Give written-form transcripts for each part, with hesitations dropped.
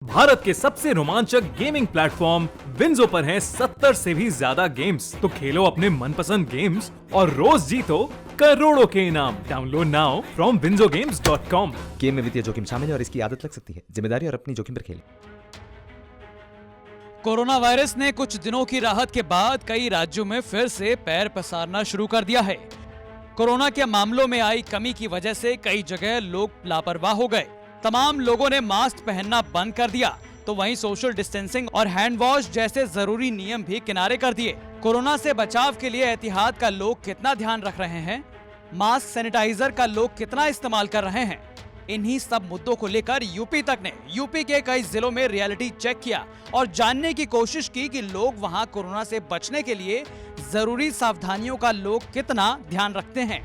भारत के सबसे रोमांचक गेमिंग प्लेटफॉर्म विंजो पर हैं 70 से भी ज्यादा गेम्स। तो खेलो अपने मनपसंद गेम्स और रोज जीतो करोड़ों के इनाम। Download now from winzogames.com। Game में वित्तीय जोखिम शामिल है और इसकी आदत लग सकती है। जिम्मेदारी और अपनी जोखिम पर खेलें। कोरोना वायरस ने कुछ दिनों की राहत के बाद कई राज्यों में फिर से पैर पसारना शुरू कर दिया है। कोरोना के मामलों में आई कमी की वजह से कई जगह लोग लापरवाह हो गए। तमाम लोगों ने मास्क पहनना बंद कर दिया, तो वहीं सोशल डिस्टेंसिंग और हैंड वॉश जैसे जरूरी नियम भी किनारे कर दिए। कोरोना से बचाव के लिए एहतियात का लोग कितना ध्यान रख रहे हैं, मास्क सैनिटाइजर का लोग कितना इस्तेमाल कर रहे हैं, इन्हीं सब मुद्दों को लेकर यूपी तक ने यूपी के कई जिलों में रियलिटी चेक किया और जानने की कोशिश की कि लोग वहां कोरोना से बचने के लिए जरूरी सावधानियों का लोग कितना ध्यान रखते हैं।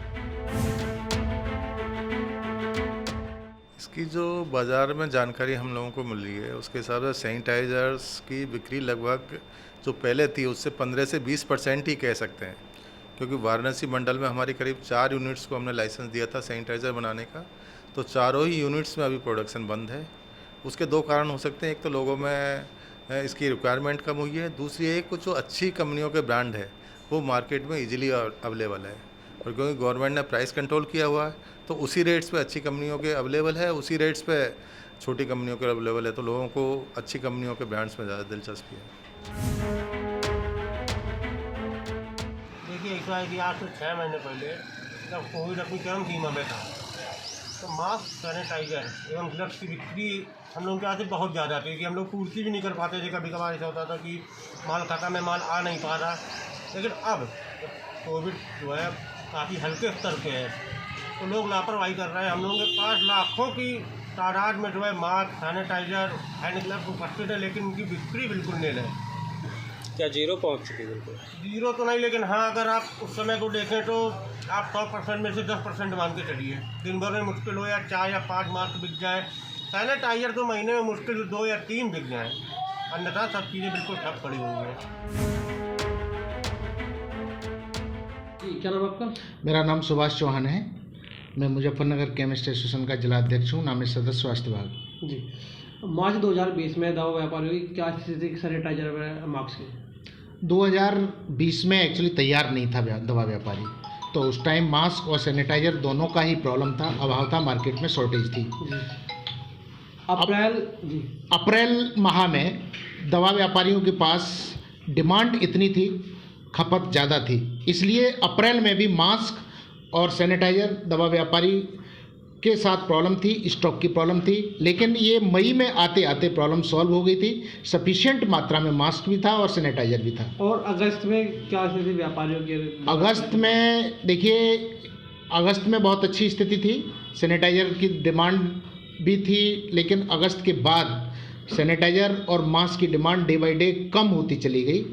इसकी जो बाज़ार में जानकारी हम लोगों को मिली है उसके हिसाब से सैनिटाइज़र्स की बिक्री लगभग जो पहले थी उससे 15 से 20% ही कह सकते हैं, क्योंकि वाराणसी मंडल में हमारी करीब 4 यूनिट्स को हमने लाइसेंस दिया था सैनिटाइज़र बनाने का, तो चारों ही यूनिट्स में अभी प्रोडक्शन बंद है। उसके दो कारण हो सकते हैं, एक तो लोगों में इसकी रिक्वायरमेंट कम हुई है, दूसरी एक कुछ जो अच्छी कंपनियों के ब्रांड है वो मार्केट में ईजिली अवेलेबल है, और क्योंकि गवर्नमेंट ने प्राइस कंट्रोल किया हुआ है तो उसी रेट्स पे अच्छी कंपनियों के अवेलेबल है, उसी रेट्स पे छोटी कंपनियों के अवेलेबल है, तो लोगों को अच्छी कंपनियों के ब्रांड्स में ज़्यादा दिलचस्पी है। देखिए ऐसा है कि आज से 6 महीने पहले जब कोविड अपनी चरम सीमा में था तो मास्क, सैनिटाइज़र एवं ग्लव्स की बिक्री हम लोगों के यहाँ से बहुत ज़्यादा थी कि हम लोग पूर्ति भी नहीं कर पाते थे। कभी कभार ऐसा होता था कि माल खत्म है, माल आ नहीं पा रहा। लेकिन अब कोविड जो है काफ़ी हल्के स्तर पे है तो लोग लापरवाही कर रहे हैं। हम लोगों के पास लाखों की तादाद में जो है मास्क, सैनिटाइज़र, हैंड ग्लव्स उपस्थित है, लेकिन उनकी बिक्री बिल्कुल नहीं है। क्या जीरो पहुंच चुकी? बिल्कुल जीरो तो नहीं, लेकिन हाँ अगर आप उस समय को देखें तो आप 100% में से 10% मान के चलिए। दिन भर में मुश्किल हो या 4 या 5 मास्क बिक जाए, सैनिटाइज़र तो महीने में मुश्किल 2 या 3 बिक जाए, अन्यथा सब चीज़ें बिल्कुल ठप पड़ी हुई हैं। क्या नाम आपका? मेरा नाम सुभाष चौहान है। मैं मुजफ्फरनगर केमिस्ट एसोसिएशन का जिला अध्यक्ष हूँ, नामित सदस्य स्वास्थ्य विभाग। जी, मार्च 2020 में दवा व्यापारियों की क्या स्थिति सैनिटाइजर व मास्क की? 2020 में एक्चुअली तैयार नहीं था दवा व्यापारी, तो उस टाइम मास्क और सैनिटाइजर दोनों का ही प्रॉब्लम था, अभाव था, मार्केट में शॉर्टेज थी। अप्रैल माह में दवा व्यापारियों के पास डिमांड इतनी थी, खपत ज़्यादा थी, इसलिए अप्रैल में भी मास्क और सैनिटाइज़र दवा व्यापारी के साथ प्रॉब्लम थी, स्टॉक की प्रॉब्लम थी। लेकिन ये मई में आते आते प्रॉब्लम सॉल्व हो गई थी। सफिशिएंट मात्रा में मास्क भी था और सैनिटाइज़र भी था। और अगस्त में क्या स्थिति व्यापारियों की? अगस्त में देखिए, अगस्त में बहुत अच्छी स्थिति थी, सैनिटाइज़र की डिमांड भी थी, लेकिन अगस्त के बाद सैनिटाइज़र और मास्क की डिमांड डे बाई डे कम होती चली गई।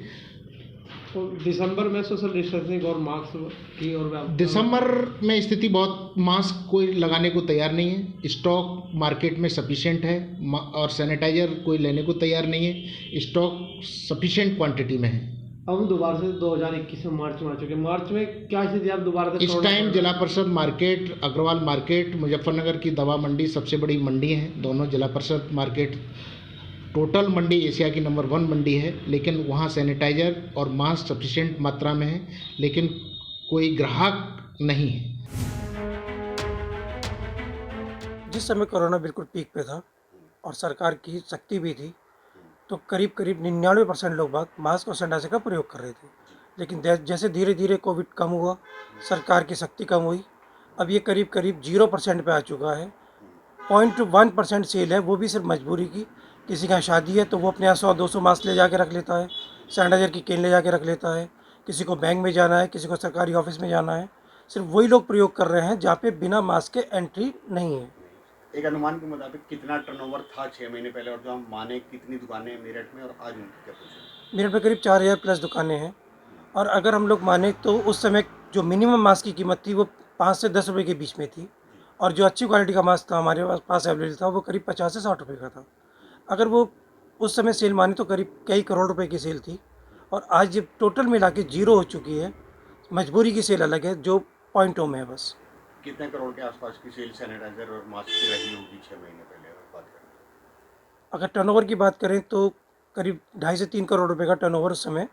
तो दिसंबर में सोशल डिस्टेंसिंग और मास्क की और दिसंबर में स्थिति बहुत, मास्क कोई लगाने को तैयार नहीं है, स्टॉक मार्केट में सफिशिएंट है, और सैनिटाइज़र कोई लेने को तैयार नहीं है, स्टॉक सफिशिएंट क्वांटिटी में है। अब दोबारा से 2021 में मार्च में आ चुके, मार्च में क्या स्थिति आप दोबारा से? इस टाइम जिला परिषद मार्केट, अग्रवाल मार्केट, मुजफ्फरनगर की दवा मंडी सबसे बड़ी मंडी है। दोनों जिला परिषद मार्केट टोटल मंडी एशिया की नंबर 1 मंडी है, लेकिन वहाँ सैनिटाइज़र और मास्क सफिशिएंट मात्रा में है, लेकिन कोई ग्राहक नहीं है। जिस समय कोरोना बिल्कुल पीक पे था और सरकार की सख्ती भी थी, तो करीब 99% लोग बाग मास्क और सैनिटाइजर का प्रयोग कर रहे थे। लेकिन जैसे धीरे धीरे कोविड कम हुआ, सरकार की सख्ती कम हुई, अब ये करीब 0% पे आ चुका है। 0.1% सेल है, वो भी सिर्फ मजबूरी की। किसी का शादी है तो वो अपने यहाँ 100-200 मास्क ले जाके रख लेता है, सैनिटाइजर की केन ले जाके रख लेता है। किसी को बैंक में जाना है, किसी को सरकारी ऑफिस में जाना है, सिर्फ वही लोग प्रयोग कर रहे हैं जहाँ पे बिना मास्क के एंट्री नहीं है। एक अनुमान के मुताबिक कितना टर्नओवर था 6 महीने पहले, और जो हम माने कितनी दुकानें मेरठ में और आज उनकी क्या पोजीशन? मेरठ में करीब 4000 प्लस दुकानें हैं, और अगर हम लोग माने तो उस समय जो मिनिमम मास्क की कीमत थी वो 5 से 10 रुपये के बीच में थी, और जो अच्छी क्वालिटी का मास्क था हमारे पास अवेलेबल था वो करीब 50 से 60 रुपये का था। अगर वो उस समय सेल माने तो करीब कई करोड़ रुपए की सेल थी, और आज ये टोटल मिला के 0 हो चुकी है। मजबूरी की सेल अलग है जो पॉइंटों में है बस। कितने करोड़ के आसपास की सेल सैनिटाइजर और मास्क की रही होगी 6 महीने पहले अगर बात करें? अगर टर्नओवर की बात करें तो करीब 2.5 से 3 करोड़ रुपए का टर्नओवर उस समय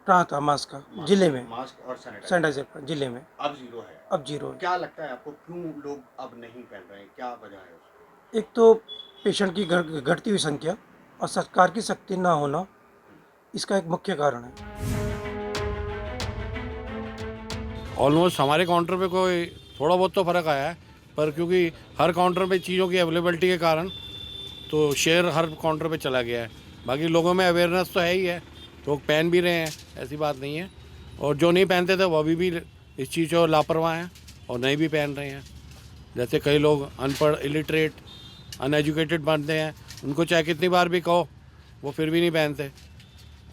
रहा था मास्क का जिले में, मास्क और सैनिटाइजर का जिले में। अब जीरो है। अब जीरो है। क्या लगता है आपको, क्यों लोग अब नहीं पहन रहे हैं, क्या वजह है उसकी? एक तो पेशेंट की घटती हुई संख्या और सरकार की सख्ती ना होना, इसका एक मुख्य कारण है। ऑलमोस्ट हमारे काउंटर पे कोई थोड़ा बहुत तो फ़र्क आया है, पर क्योंकि हर काउंटर पे चीज़ों की अवेलेबिलिटी के कारण तो शेयर हर काउंटर पे चला गया है। बाकी लोगों में अवेयरनेस तो है ही है, लोग पहन भी रहे हैं, ऐसी बात नहीं है। और जो नहीं पहनते थे वो अभी भी इस चीज़ को लापरवाह हैं और नहीं भी पहन रहे हैं। जैसे कई लोग अनपढ़, इलिटरेट, अनएजुकेटेड बनते हैं, उनको चाहे कितनी बार भी कहो वो फिर भी नहीं पहनते।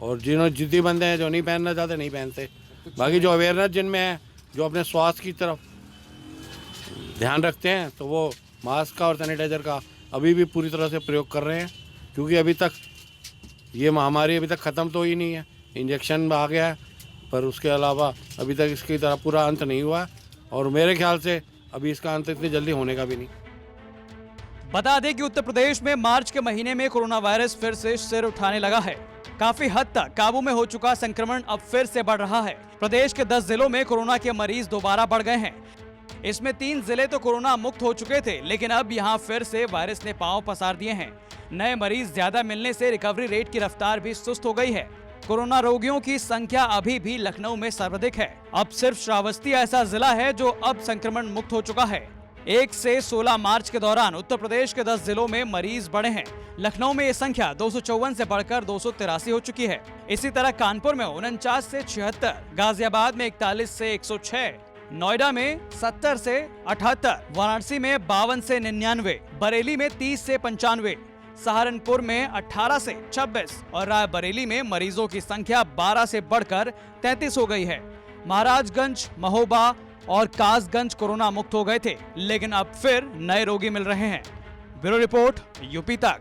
और जिन्होंने जिद्दी बंदे हैं, जो नहीं पहनना चाहते नहीं पहनते। बाकी जो अवेयरनेस जिनमें है, जो अपने स्वास्थ्य की तरफ ध्यान रखते हैं, तो वो मास्क का और सैनिटाइज़र का अभी भी पूरी तरह से प्रयोग कर रहे हैं। क्योंकि अभी तक ये महामारी अभी तक ख़त्म तो ही नहीं है। इंजेक्शन आ गया है, पर उसके अलावा अभी तक इसकी तरह पूरा अंत नहीं हुआ है, और मेरे ख्याल से अभी इसका अंत इतनी जल्दी होने का भी नहीं। बता दें कि उत्तर प्रदेश में मार्च के महीने में कोरोना वायरस फिर से सिर उठाने लगा है। काफी हद तक काबू में हो चुका संक्रमण अब फिर से बढ़ रहा है। प्रदेश के 10 जिलों में कोरोना के मरीज दोबारा बढ़ गए हैं। इसमें 3 जिले तो कोरोना मुक्त हो चुके थे, लेकिन अब यहां फिर से वायरस ने पांव पसार दिए हैं। नए मरीज ज्यादा मिलने से रिकवरी रेट की रफ्तार भी सुस्त हो गई है। कोरोना रोगियों की संख्या अभी भी लखनऊ में सर्वाधिक है। अब सिर्फ श्रावस्ती ऐसा जिला है जो अब संक्रमण मुक्त हो चुका है। 1 से 16 मार्च के दौरान उत्तर प्रदेश के 10 जिलों में मरीज बढ़े हैं। लखनऊ में ये संख्या 254 से बढ़कर 283 हो चुकी है। इसी तरह कानपुर में 49 से 76, गाजियाबाद में 41 से 106, नोएडा में 70 से 78, वाराणसी में 52 से 99, बरेली में 30 से 95, सहारनपुर में 18 से 26 और रायबरेली में मरीजों की संख्या 12 से बढ़कर 33 हो गई है। महाराजगंज, महोबा और कासगंज कोरोना मुक्त हो गए थे, लेकिन अब फिर नए रोगी मिल रहे हैं। ब्यूरो रिपोर्ट, यूपी तक।